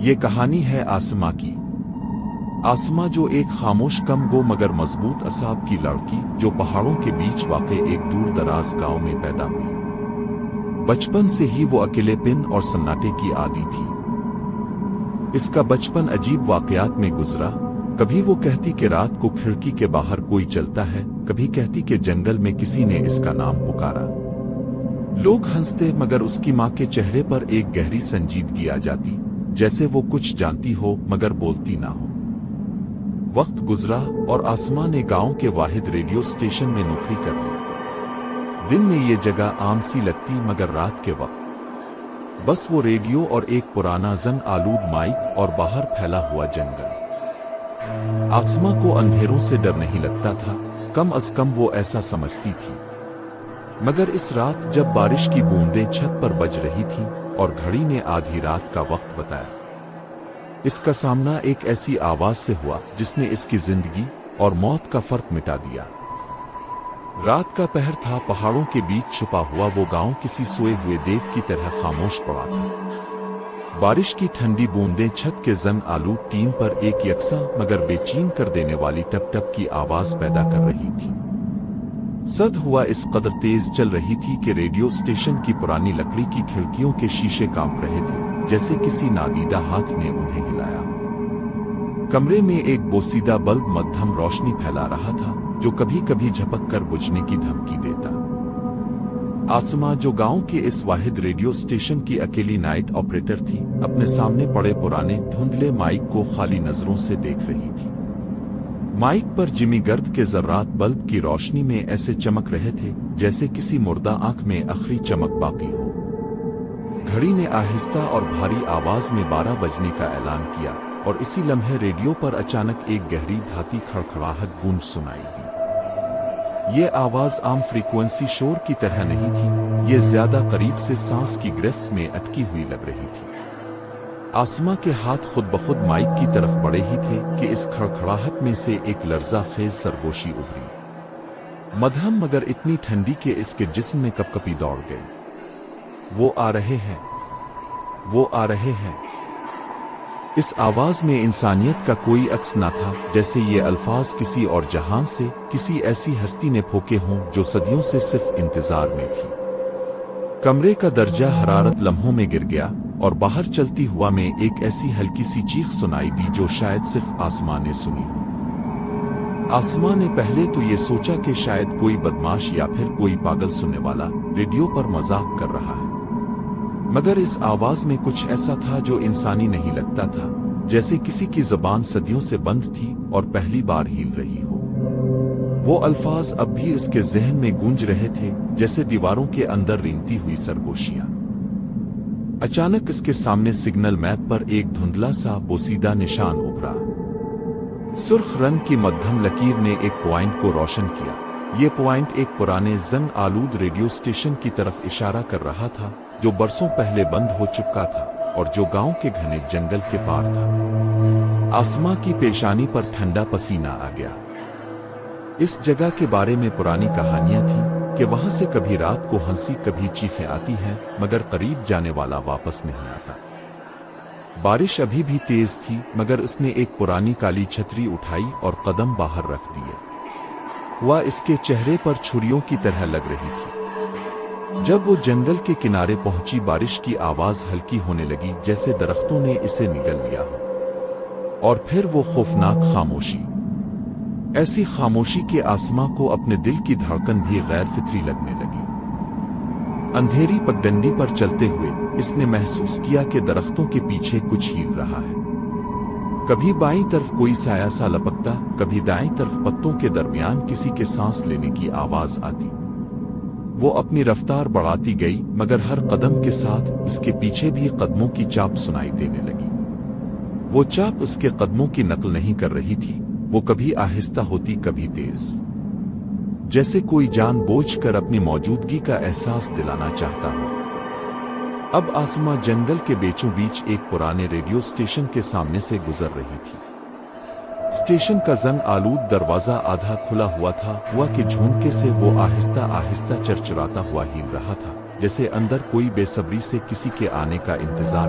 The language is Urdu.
یہ کہانی ہے آسما کی۔ آسما جو ایک خاموش کم گو مگر مضبوط اعصاب کی لڑکی، جو پہاڑوں کے بیچ واقع ایک دور دراز گاؤں میں پیدا ہوئی۔ بچپن سے ہی وہ اکیلے پن اور سناٹے کی عادی تھی۔ اس کا بچپن عجیب واقعات میں گزرا۔ کبھی وہ کہتی کہ رات کو کھڑکی کے باہر کوئی چلتا ہے، کبھی کہتی کہ جنگل میں کسی نے اس کا نام پکارا۔ لوگ ہنستے، مگر اس کی ماں کے چہرے پر ایک گہری سنجیدگی آ جاتی، جیسے وہ کچھ جانتی ہو مگر بولتی نہ ہو۔ وقت گزرا اور آسما نے گاؤں کے واحد ریڈیو اسٹیشن میں نوکری کر لی۔ دن میں یہ جگہ عام سی لگتی، مگر رات کے وقت بس وہ ریڈیو اور ایک پرانا زنگ آلود مائک اور باہر پھیلا ہوا جنگل۔ آسما کو اندھیروں سے ڈر نہیں لگتا تھا، کم از کم وہ ایسا سمجھتی تھی۔ مگر اس رات جب بارش کی بوندیں چھت پر بج رہی تھیں اور گھڑی نے آدھی رات کا وقت بتایا، اس کا سامنا ایک ایسی آواز سے ہوا جس نے اس کی زندگی اور موت کا فرق مٹا دیا۔ رات کا پہر تھا، پہاڑوں کے بیچ چھپا ہوا وہ گاؤں کسی سوئے ہوئے دیو کی طرح خاموش پڑا تھا۔ بارش کی ٹھنڈی بوندیں چھت کے زنگ آلود ٹین پر ایک یکساں مگر بے چین کر دینے والی ٹپ ٹپ کی آواز پیدا کر رہی تھی۔ سد ہوا اس قدر تیز چل رہی تھی کہ ریڈیو اسٹیشن کی پرانی لکڑی کی کھڑکیوں کے شیشے کانپ رہے تھے، جیسے کسی نادیدہ ہاتھ نے انہیں ہلایا۔ کمرے میں ایک بوسیدہ بلب مدھم روشنی پھیلا رہا تھا، جو کبھی کبھی جھپک کر بجھنے کی دھمکی دیتا۔ آسما، جو گاؤں کے اس واحد ریڈیو اسٹیشن کی اکیلی نائٹ آپریٹر تھی، اپنے سامنے پڑے پرانے دھندلے مائک کو خالی نظروں سے دیکھ رہی تھی۔ مائک پر جمی گرد کے ذرات بلب کی روشنی میں ایسے چمک رہے تھے جیسے کسی مردہ آنکھ میں آخری چمک باقی ہو۔ گھڑی نے آہستہ اور بھاری آواز میں 12 بجنے کا اعلان کیا، اور اسی لمحے ریڈیو پر اچانک ایک گہری دھاتی کھڑکھڑاہٹ گونج سنائی دی۔ یہ آواز عام فریکوینسی شور کی طرح نہیں تھی، یہ زیادہ قریب سے سانس کی گرفت میں اٹکی ہوئی لگ رہی تھی۔ آسما کے ہاتھ خود بخود مائک کی طرف بڑھے ہی تھے کہ اس کھڑکھڑاہٹ میں سے ایک لرزہ خیز سرگوشی ابھری، مدھم مگر اتنی ٹھنڈی کہ اس کے جسم میں کپکپی دوڑ گئی۔ وہ آ رہے ہیں، وہ آ رہے ہیں۔ اس آواز میں انسانیت کا کوئی عکس نہ تھا، جیسے یہ الفاظ کسی اور جہان سے، کسی ایسی ہستی نے پھونکے ہوں جو صدیوں سے صرف انتظار میں تھی۔ کمرے کا درجہ حرارت لمحوں میں گر گیا، اور باہر چلتی ہوا میں ایک ایسی ہلکی سی چیخ سنائی دی جو شاید صرف آسما نے سنی۔ آسما نے پہلے تو یہ سوچا کہ شاید کوئی بدماش یا پھر کوئی پاگل سننے والا ریڈیو پر مذاق کر رہا ہے، مگر اس آواز میں کچھ ایسا تھا جو انسانی نہیں لگتا تھا، جیسے کسی کی زبان صدیوں سے بند تھی اور پہلی بار ہل رہی ہو۔ وہ الفاظ اب بھی اس کے ذہن میں گونج رہے تھے، جیسے دیواروں کے اندر رینگتی ہوئی سرگوشیاں۔ اچانک اس کے سامنے سگنل میپ پر ایک دھندلا سا بوسیدہ نشان ابھرا۔ سرخ رنگ کی مدھم لکیر نے ایک پوائنٹ کو روشن کیا۔ یہ پوائنٹ ایک پرانے زنگ آلود ریڈیو اسٹیشن کی طرف اشارہ کر رہا تھا، جو برسوں پہلے بند ہو چکا تھا اور جو گاؤں کے گھنے جنگل کے پار تھا۔ آسما کی پیشانی پر ٹھنڈا پسینہ آ گیا۔ اس جگہ کے بارے میں پرانی کہانیاں تھیں کہ وہاں سے کبھی رات کو ہنسی کبھی چیخیں آتی ہیں، مگر قریب جانے والا واپس نہیں آتا۔ بارش ابھی بھی تیز تھی، مگر اس نے ایک پرانی کالی چھتری اٹھائی اور قدم باہر رکھ دیے۔ وہ اس کے چہرے پر چھریوں کی طرح لگ رہی تھی۔ جب وہ جنگل کے کنارے پہنچی، بارش کی آواز ہلکی ہونے لگی، جیسے درختوں نے اسے نگل لیا ہو۔ اور پھر وہ خوفناک خاموشی، ایسی خاموشی کہ آسما کو اپنے دل کی دھڑکن بھی غیر فطری لگنے لگی۔ اندھیری پگڈنڈی پر چلتے ہوئے اس نے محسوس کیا کہ درختوں کے پیچھے کچھ ہل رہا ہے۔ کبھی بائیں طرف کوئی سایہ سا لپکتا، کبھی دائیں طرف پتوں کے درمیان کسی کے سانس لینے کی آواز آتی۔ وہ اپنی رفتار بڑھاتی گئی، مگر ہر قدم کے ساتھ اس کے پیچھے بھی قدموں کی چاپ سنائی دینے لگی۔ وہ چاپ اس کے قدموں کی نقل نہیں کر رہی تھی، وہ کبھی آہستہ ہوتی کبھی تیز، جیسے کوئی جان بوجھ کر اپنی موجودگی کا احساس دلانا چاہتا ہو۔ اب آسما جنگل کے بیچوں بیچ ایک پرانے ریڈیو اسٹیشن کے سامنے سے گزر رہی تھی۔ اسٹیشن کا زنگ آلود دروازہ آدھا کھلا ہوا تھا، ہوا کہ جھونکے سے وہ آہستہ آہستہ چرچراتا ہوا ہل رہا تھا، جیسے اندر کوئی بے صبری سے کسی کے آنے کا انتظار